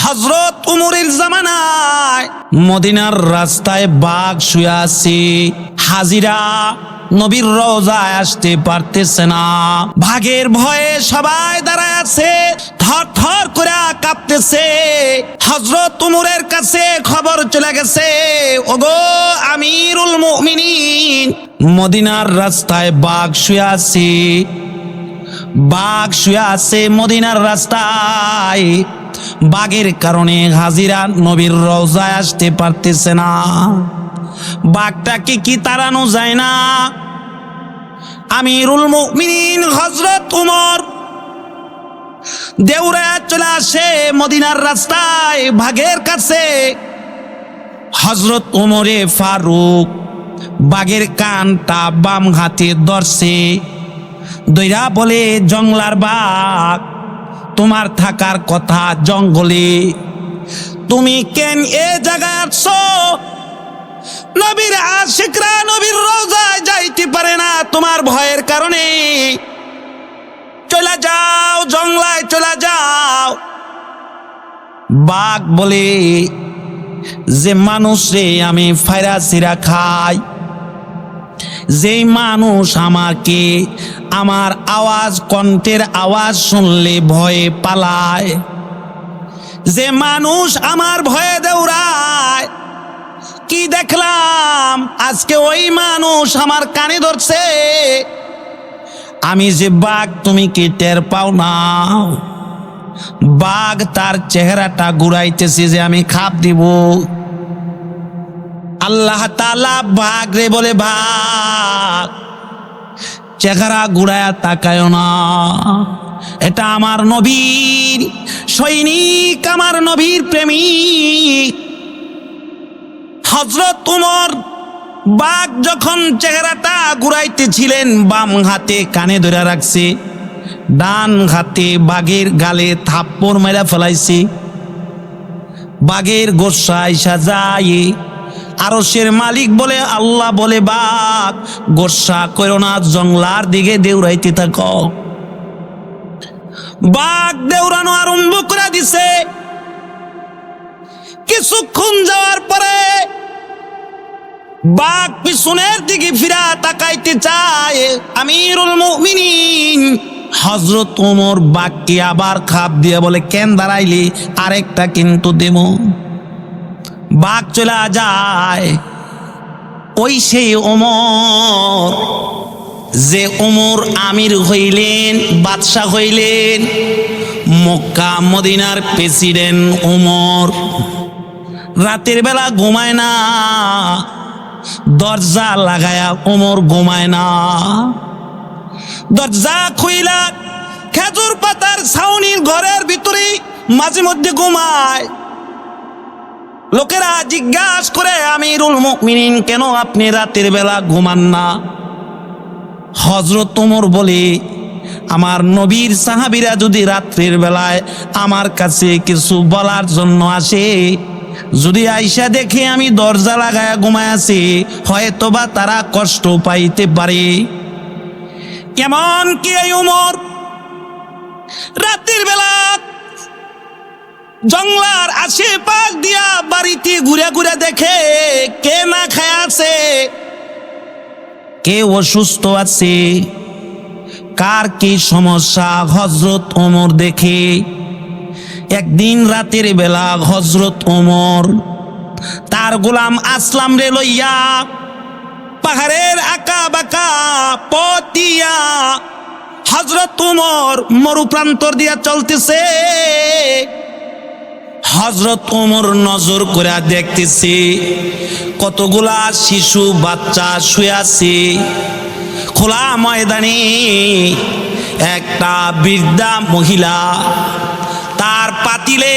হযরত উমরের জামানায় মদিনার রাস্তায় বাঘ শুয়ে আছে। হাজিরা নবীর রওজায় আসতে পারতেছে না, বাঘের ভয়ে সবাই দাঁড়ায় আছে, থর থর করে কাঁপতেছে। হযরত উমরের কাছে খবর চলে গেছে, ওগো আমিরুল মুমিনিন, মদিনার রাস্তায় বাঘ শুয়ে আছে, বাঘ শুয়ে আছে মদিনার রাস্তায়। বাঘের কারণে হাজিরা নবীর রওজায় আসতে পারতেছে না। বাঘটাকে কি তাড়ানো যায় না? আমিরুল মুমিনিন হযরত উমর দেউড়ায় চলে আসে মদিনার রাস্তায় বাঘের কাছে। হযরত উমরে ফারুক বাঘের কানটা বাম হাতে ধরছে, দইরা বলে, জঙ্গলার বাঘ, তোমার থাকার কথা জঙ্গলে, তুমি কেন এ জায়গায় আসছো? নবীর আশিকরা নবীর রওজায় যাইতে পারে না তোমার ভয়ের কারণে, চলে যাও, জঙ্গলায় চলে যাও। বাঘ বলে, যে মানুষে আমি ফায়রা সিরা খাই, যেই মানুষ আমাকে আমার আওয়াজ, কণ্ঠের আওয়াজ শুনলে ভয়ে পালায়, যে মানুষ আমার ভয়ে দৌড়ায়, কি দেখলাম আজকে ওই মানুষ আমার কানে ধরছে। আমি যে বাঘ, তুমি কি টের পাও না? বাঘ তার চেহারাটা ঘুরাইতেছে যে আমি খাপ দিব। আল্লাহ তাআলা বাঘ রে বলে, বাঘ, চেহারা ঘুরায়া তাকায় না, এটা আমার নবীর সৈনিক, আমার নবীর প্রেমিক। হযরত উমর বাঘ যখন চেহারাটা ঘুরাইতেছিলেন, বাম হাতে কানে ধরে রাখছে, ডান হাতে বাঘের গালে থাপ্পড় মেরা ফেলাইছে। বাঘের গোসা আইসা যায়, আরশের মালিক বলে, আল্লাহ বলে, বাঘ গোসা করো না, জঙ্গলার দিকে দেউড়াইতে থাকো। বাঘ দেউড়ানো আরম্ভ করে দিছে। কিছুক্ষণ যাওয়ার পরে বাঘ পিছনের দিকে ফিরা তাকাইতে চায়। আমিরুল মুমিনিন হযরত ওমর বাঘকে আবার খাপ দিয়ে বলে, কেন দাঁড়াইলি, আরেকটা কিন্তু দেবো। বাঘ চলে যায়। ওই সেই ওমর, যে ওমর আমির হইলেন, বাদশাহ হইলেন, মক্কা মদিনার প্রেসিডেন্ট ওমর, রাতের বেলা ঘুমায় না, দরজা লাগায়া ওমর ঘুমায় না। দরজা খুইলা খেজুর পাতার ছাউনির ঘরের ভিতরে মাঝে মধ্যে ঘুমায়। লোকেরা জিজ্ঞাসা করে, আমিরুল মুমিনিন, কেন আপনি রাতের বেলা ঘুমান না? হযরত ওমর বলে, আমার নবীর সাহাবীরা যদি রাত্রির বেলায় আমার কাছে কিছু বলার জন্য আসে, যদি আইসা দেখে আমি দরজা লাগায়া ঘুমায় আছি, হয়তোবা তারা কষ্ট পাইতে পারে। কেমন কি এই ওমর রাতের বেলা জঙ্গলার আশেপাশ দিয়া বাড়িতে ঘুরে ঘুরে দেখে কে না খায় আছে, কে অসুস্থ আছে, কার কি সমস্যা হযরত ওমর দেখে। একদিন রাতের বেলা হযরত ওমর তার গোলাম আসলাম রে লইয়া পাহাড়ের আঁকা বাঁকা পথ দিয়া হযরত ওমর মরুপ্রান্তর দিয়া চলতেছে। হযরত ওমর নজর করে দেখতেছে কতগুলা শিশু বাচ্চা শুয়ে আছে। খোলা ময়দানে একটা বৃদ্ধা মহিলা তার পাতিলে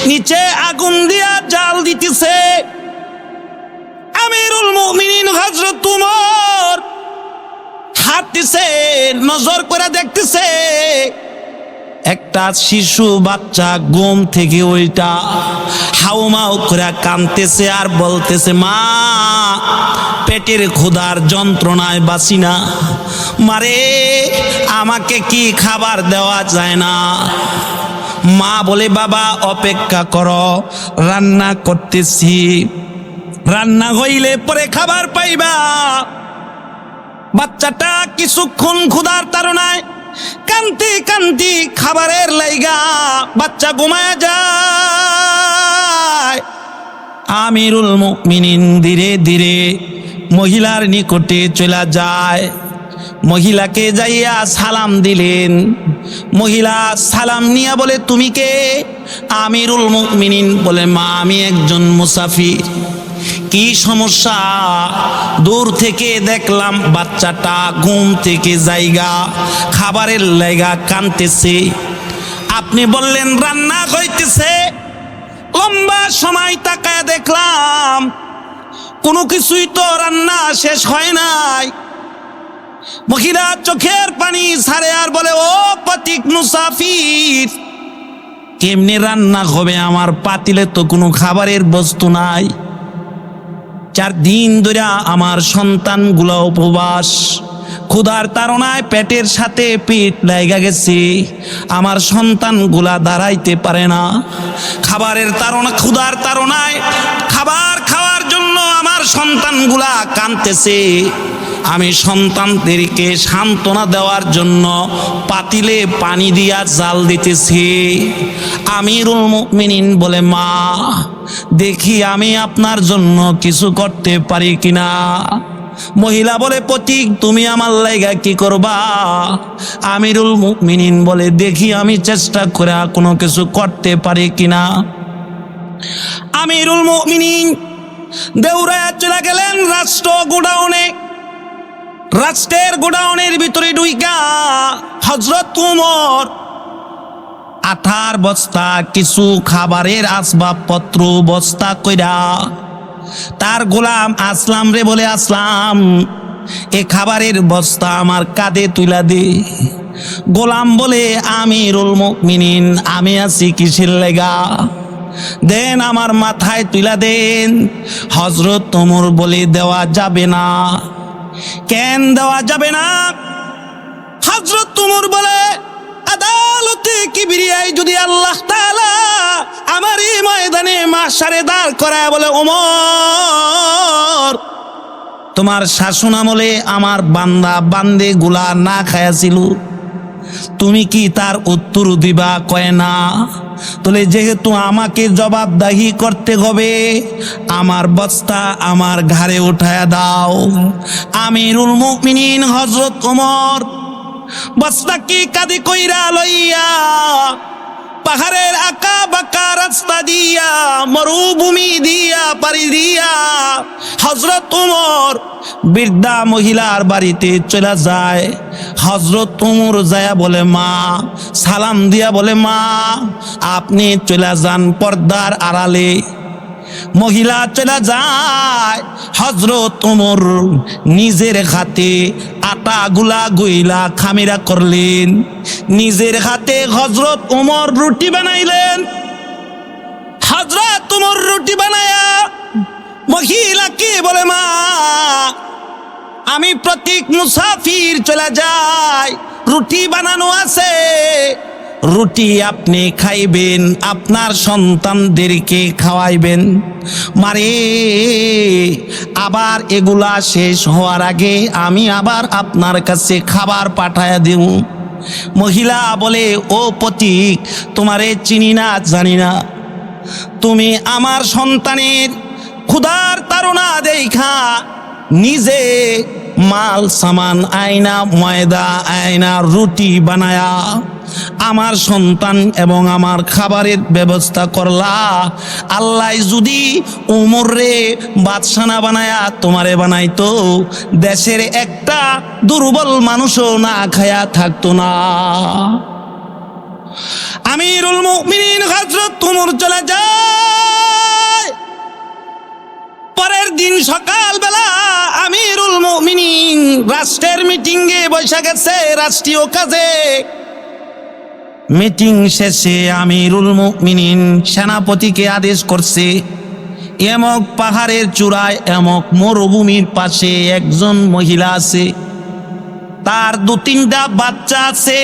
নিচে আগুন দিয়া জাল দিতেছে। আমিরুল মুমিনিন হযরত ওমর হাঁটতেছে, নজর করে দেখতেছে একটা শিশু বাচ্চা ঘুম থেকে ওইটা হাউমাউ করে কাঁদতেছে আর বলতেছে, মা, পেটের ক্ষুধার যন্ত্রণায় বাঁচি না, মারে আমাকে কি খাবার দেওয়া যায় না? মা বলে বাবা অপেক্ষা করো, রান্না করতেছি, রান্না হইলে পরে খাবার পাইবা। বাচ্চাটা কিছুক্ষণ ক্ষুধার তাড়নায় কান্তি কান্তি খাবারের লাইগা বাচ্চা ঘুমায় যায়। আমিরুল মুমিনিন ধীরে ধীরে মহিলার নিকটে চলে যায়। মহিলাকে যাইয়া সালাম দিলেন। মহিলা সালাম নিয়া বলে, তুমি কে? আমিরুল মুমিনিন বলে, মা আমি একজন মুসাফির। কি সমস্যা? দূর থেকে দেখলাম বাচ্চাটা ঘুম থেকে জায়গা খাবারের লাইগা কাঁদতেছে। আপনি বললেন রান্না হইতেছে। লম্বা সময় তাকায় দেখলাম কোনো কিছুই তো রান্না শেষ হয় নাই। মহিলা চোখের পানি ছাড়ে আর বলে, ও পথিক মুসাফির, কেমনে রান্না হবে? আমার পাতিলে তো কোনো খাবারের বস্তু নাই। 4 দিন ধরে আমার সন্তানগুলো উপবাস, ক্ষুধার তাড়নায় পেটের সাথে পেট লাগা গেছে। আমার সন্তানগুলা দাঁড়াইতে পারে না। খাবারের তাড়না, ক্ষুধার তাড়নায় খাবার খাওয়ার জন্য আমার সন্তানগুলা কাঁদতেছে। আমি সন্তানদেরকে সান্ত্বনা দেওয়ার জন্য পাতিলে পানি দিয়া জাল দিতেছি। আমিরুল মুমিনিন বলে, মা দেখি আমি আপনার জন্য কিছু করতে পারি কিনা। মহিলা বলে, পথিক তুমি আমার লাইগা কি করবা? আমিরুল মুমিনিন বলে, দেখি আমি চেষ্টা করে কোনো কিছু করতে পারি কিনা। আমিরুল মুমিনিন দেউরায়া চলে গেলেন রাষ্ট্র গোডাউনে। রাষ্ট্রের গোডাউনের ভিতরে ঢুইকা হযরত উমর আঠার বস্তা কিছু খাবারের আসবাবপত্র বস্তা কইরা তার গোলাম আসলাম রে বলে, আসলাম এ খাবারের বস্তা আমার কাঁধে তুলা দে। গোলাম বলে, আমিরুল মুমিনিন আমি আছি কিসের লেগা, দেন আমার মাথায় তুলা দেন। হযরত ওমর বলে, দেওয়া যাবে না। কেন দেওয়া যাবে না? হযরত ওমর বলে, আদালতে কিবরিয়ায় যদি আল্লাহ তাআলা আমার এই ময়দানে মাহশারে দাঁড় করায় বলে, ওমর তোমার শাসন আমলে আমার বান্দা বান্দে গুলা না খায়াছিল, তুমি কি তার উত্তর দিবা? কয় না। তাহলে যেহেতু আমাকে জবাবদাহি করতে হবে, আমার বস্তা আমার ঘাড়ে উঠায়া দাও। আমিরুল মুমিনিন হযরত ওমর বস্তা কি কাঁধে কইরা লইয়া পাহাড়ের আঁকা বাঁকা রাস্তা দিয়া মরুভূমি দিয়া পাড়ি দিয়া হযরত ওমর বৃদ্ধা মহিলার বাড়িতে চলে যায়। হযরত ওমর যায়া বলে, মা সালাম দিয়া বলে, মা আপনি চলে যান পর্দার আড়ালে। মহিলা চলে যায়। হযরত ওমর নিজের হাতে আটা গুলা গুইলা খামিরা করলেন। নিজের হাতে হযরত ওমর রুটি বানাইলেন। হযরত ওমর রুটি বানায়া মহিলাকে বলে, মা আমি প্রতীক মুসাফির চলে যাই, রুটি বানানো আছে, রুটি আপনি খাইবেন, আপনার সন্তানদেরকে খাওয়াইবেন। মারে আবার এগুলা শেষ হওয়ার আগে আমি আবার আপনার কাছে খাবার পাঠায়া দেব। মহিলা বলে, ও পথিক তোমারে চিনি না জানি না, তুমি আমার সন্তানের ক্ষুধার তাড়না দেখা নিজে মাল সামান আয়না ময়দা আয়না রুটি বানায়া আমার সন্তান এবং আমার খাবারের ব্যবস্থা করলা। আল্লাহ যদি উমর রে বাদশাহ বানায়া তোমারে বানাইতো, দেশের একটা দুর্বল মানুষও না খায়া থাকতো না। আমিরুল মুমিনিন হযরত ওমর চলে যায়। পরের দিন সকালবেলা আমিরুল মুমিনিন রাষ্ট্রের মিটিংয়ে বসে গেছে, রাষ্ট্রীয় কাজে। মিটিং শেষে আমিরুল মুমিনিন সেনাপতিকে আদেশ করছে, এমক পাহাড়ের চূড়ায় এমক মরুভূমির পাশে একজন মহিলা আছে, তার 2-3টা বাচ্চা আছে।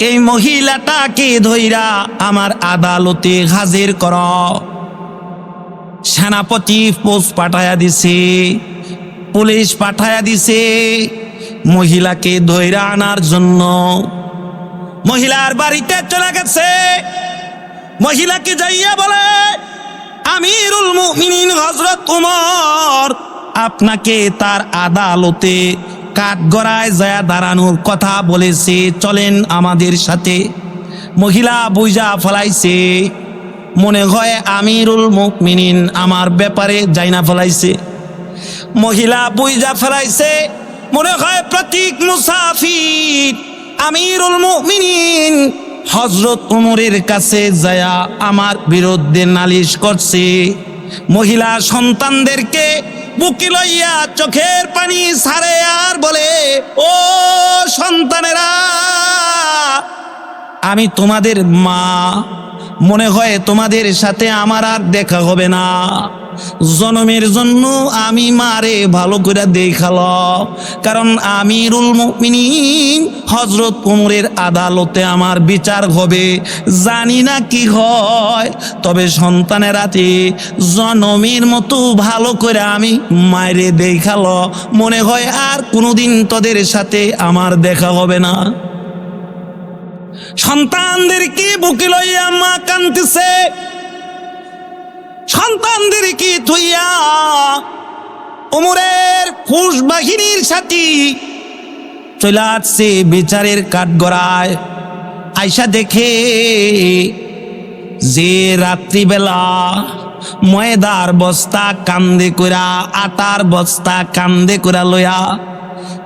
এই মহিলাটাকে ধইরা আমার আদালতে হাজির কর। সেনাপতি পোস্ট পাঠায়া দিছে, পুলিশ পাঠায়া দিছে মহিলাকে ধইরা আনার জন্য। মহিলার বাড়িতে চলে গেছে। মহিলাকে যাইয়া বলে, আমিরুল মুমিনিন হযরত ওমর আপনাকে তার আদালতে কাঠগড়ায় যায় দাঁড়ানোর কথা বলেছে, চলেন আমাদের সাথে। মহিলা বুঝা ফলাইছে, মনে হয় আমিরুল মুমিনিন আমার ব্যাপারে জাইনা ফলাইছে। মহিলা বুঝা ফলাইছে, মনে হয় প্রতীক মুসাফির আমিরুল মুমিনিন হযরত ওমরের কাছে যায়া আমার বিরুদ্ধে নালিশ করছে। মহিলা সন্তানদেরকে বুকে লইয়া চোখের পানি ছাড়ে আর বলে, ও সন্তানেরা, আমি তোমাদের মা, মনে হয় তোমাদের সাথে আমার আর দেখা হবে না। জনমের জন্য আমি মারে ভালো করে দেখাল, কারণ আমিরুল মুমিনিন হযরত ওমরের আদালতে আমার বিচার হবে। জানি না কি হয়, তবে সন্তানেরাতে জনমের মতো ভালো করে আমি মায়েরে দেখাল, মনে হয় আর কোনোদিন তোদের সাথে আমার দেখা হবে না। সন্তানদেরকে বুকে লইয়া মা কাঁদতেছে। সন্তানদেরকে থইয়া ওমরের ফুস বাহিনীর সাথে চলে আসছে বিচারের কাঠগড়ায়। আয়সা দেখে যে রাত্রিবেলা ময়দার বস্তা কান্দে কইরা, আটার বস্তা কান্দে কইরা লইয়া,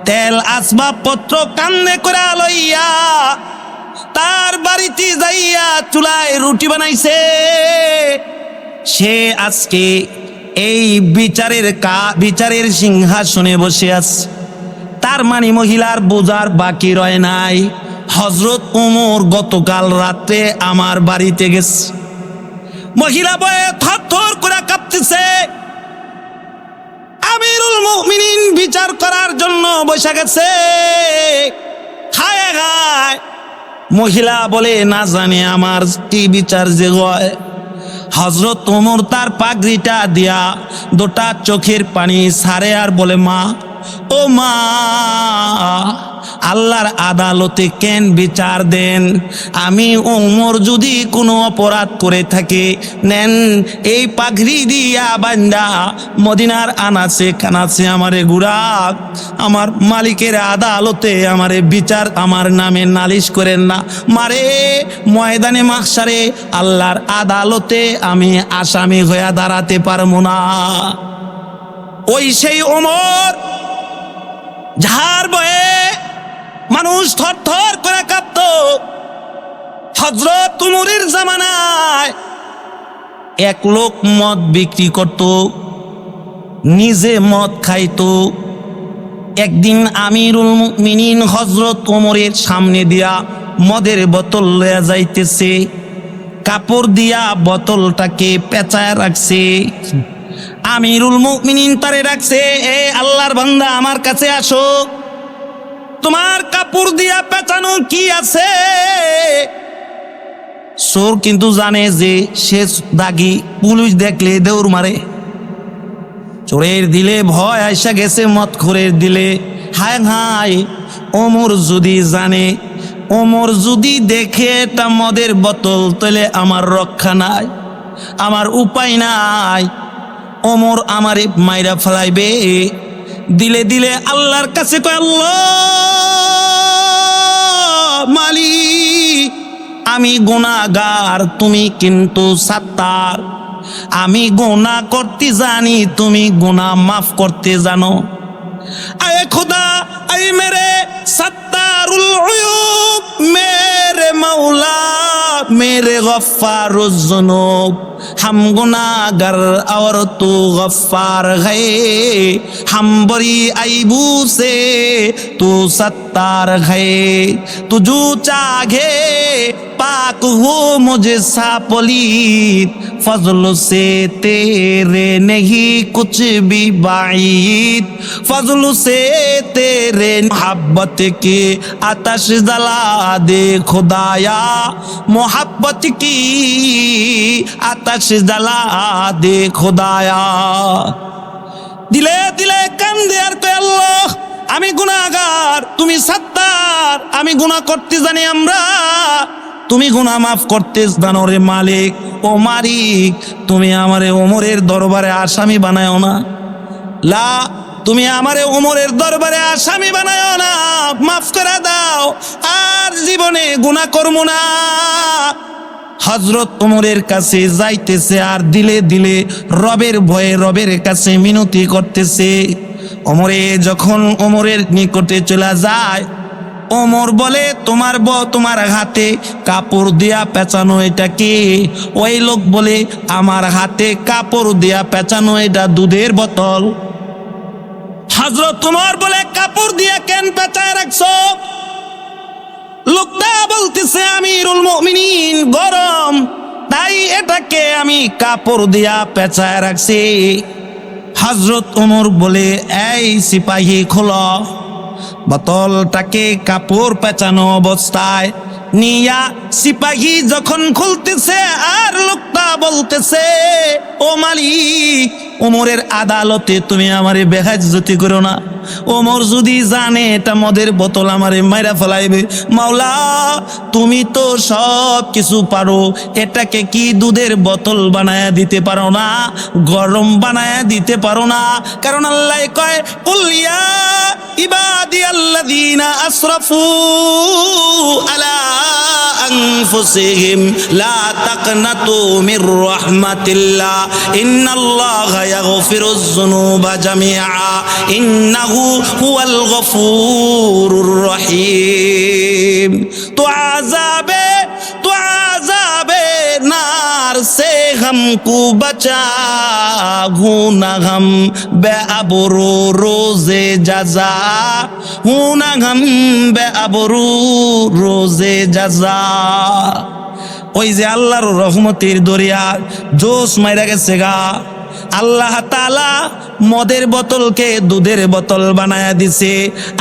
তেল আসবাবপত্র কান্দে কইরা লইয়া তার বাড়িতে যাইয়া চুলায় রুটি বানাইছে, সে আজকে এই বিচারের সিংহাসনে বসে আছে। তার মানে মহিলার বোঝার বাকি রয় নাই, হযরত ওমর গতকাল রাতে আমার বাড়িতে গেছে। মহিলা বয়ে থরথর করে কাঁপতেছে। আমিরুল মুমিনিন বিচার করার জন্য বসে গেছে। হায় হায়, মহিলা বলে, না জানে আমার কি বিচার যে হয়। হযরত ওমর তার পাগড়িটা দিয়া দুটা চোখের পানি ছাড়ে আর বলে, মা, ও মা, আল্লাহর আদালতে কেন বিচার দেন? আমি ওমর যদি কোনো অপরাধ করে থাকে, নেন এই পাগড়ি দিয়া বান্দা মদিনার আনাচে কানাচে আমারে ঘুরাক, আমার মালিকের আদালতে আমারে বিচার আমার নামে নালিশ করেন না। মারে ময়দানে মাহশারে আল্লাহর আদালতে আমি আসামি হয়ে দাঁড়াতে পারবো না। ওই সেই ওমর ঝাড় বয়ে মানুষ থরথর করে কাঁপত। হযরত ওমরের জামানায় এক লোক মদ বিক্রি করত, নিজে মদ খাইতো। একদিন আমিরুল মুমিনিন হযরত ওমরের সামনে দিয়া মদের বোতল লইয়া যাইতেছে, কাপড় দিয়া বোতলটাকে পেঁচায় রাখছে। আমিরুল মুমিনিন তারে রাখছে, এ আল্লাহর বান্দা, আমার কাছে আসো, তোমার কাপড় দিয়া পেঁচানো কি আছে? চোর কিন্তু জানে যে সে দাগি, পুলিশ দেখলে দৌড় মারে। চোরের দিলে ভয় আইসা গেছে মদখোরের দিলে। হায় হায়, ওমর যদি জানে, ওমর যদি দেখে এটা মদের বোতল, তাহলে আমার রক্ষা নাই, আমার উপায় নাই। ওমর আমারে মাইরা ফেলাইবে। দিলে দিলে আল্লাহর কাছে কয়, আল্লাহ মালিক, আমি গুনাহগার, তুমি কিন্তু সাত্তার। আমি গুনাহ করতে জানি, তুমি গুনাহ মাফ করতে জানো। আয়ে খুদা, আয়ে মেরে সত্তারুল উয়ুব, মেরে মৌলা, मेरे गफ्फारुज़ ज़ुनूब, हम गुनाहगार और तू गफ्फार है, हम बड़ी ऐबू से तू सत्तार है, तू जो चाहे पाक हो मुझे सापलीत फजल से तेरे नहीं कुछ भी बाईद फजल से तेरे मोहब्बत की आतश जला दे खुदाया मोहब्बत की आतश जला दे खुदाया दिले दिले कांदे আর কয় আল্লাহ আমি গুনাহগার তুমি সত্তার আমি গুনাহ করতে জানি আমরা তুমি গুনাহ মাফ করতে জানো রে মালিক ও মালিক তুমি আমারে ওমরের দরবারে আসামি বানায়ো না লা তুমি আমারে ওমরের দরবারে আসামি বানায়ো না মাফ করে দাও আর জীবনে গুনাহ করব না হযরত ওমরের কাছে যাইতেছে আর দিলে দিলে রবের ভয়ে রবের কাছে মিনতি করতেছে ওমরে যখন ওমরের নিকটে চলে যায় ওমর বলে তোমার হাতে কাপড় দিয়া পেঁচানো এটা কি ওই লোক বলে আমার হাতে কাপড় দিয়া পেঁচানো এটা দুধের বোতল হযরত ওমর বলে কাপড় দিয়া কেন পেঁচায় রাখছো লোকটা বলতেছে আমিরুল মুমিনিন গরম তাই এটাকে আমি কাপড় দিয়া পেঁচায় রাখছি হযরত ওমর বলে এই সিপাহী খোলো বোতলটাকে কাপড় পেঁচানো অবস্থায় নিয়া সিপাহী যখন খুলতেছে আর লোকটা বলতেছে ও মালিক ওমরের আদালতে তুমি আমারে বেহাজ্জতি করো না ওমর যদি জানে এটা মদের বোতল আমারে মাইরা ফেলাইবে মাওলা তুমি তো সব কিছু পারো এটাকে কি দুধের বোতল বানায়া দিতে পারো না গরম বানায়া দিতে পারো না কারণ আল্লাহ কয় কুল ইয়া ইবাদিয়াল্লাযীনা আসরাফু আলা আনফুসিহিম লা তাকনাতু মির রাহমাতিল্লাহ ইন্নাল্লাহা ইয়াগফিরুয যুনুবা জামিআ ইন্নাহু হুয়াল গফুরুর রহিম তো আযাবে नार से हमको बचा हूँ न हम बेअबरू रोज़े जज़ा हूँ न हम बेअबरू रोज़े जज़ा ওই যে আল্লাহর রহমতের দরিয়া জোশ মাইরা গেছে গা আল্লাহ তাআলা মদের বোতলকে দুধের বোতল বানায়া দিছে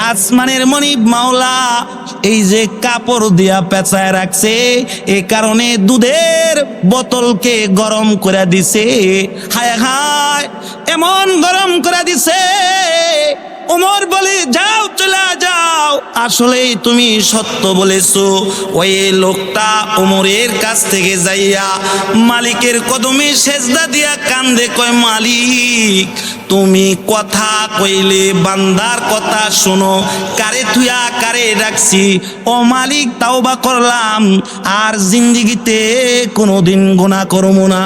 আসমানের মনিব মাওলা এই যে কাপড় দিয়া পেঁচায় রাখছে এই কারণে দুধের বোতলকে গরম করে দিছে হায় হায় এমন গরম করে দিছে ওমর বলে যাও চলে যাও আসলেই তুমি সত্য বলেছো ওই লোকটা ওমরের কাছ থেকে যাইয়া মালিকের কদমে সেজদা দিয়া কান্দে কয় মালিক তুমি কথা কইলে বান্দার কথা শোনো কারে তুইয়া কারে ডাকছি ও মালিক তাওবা করলাম আর জিন্দেগিতে কোনোদিন গুনাহ করব না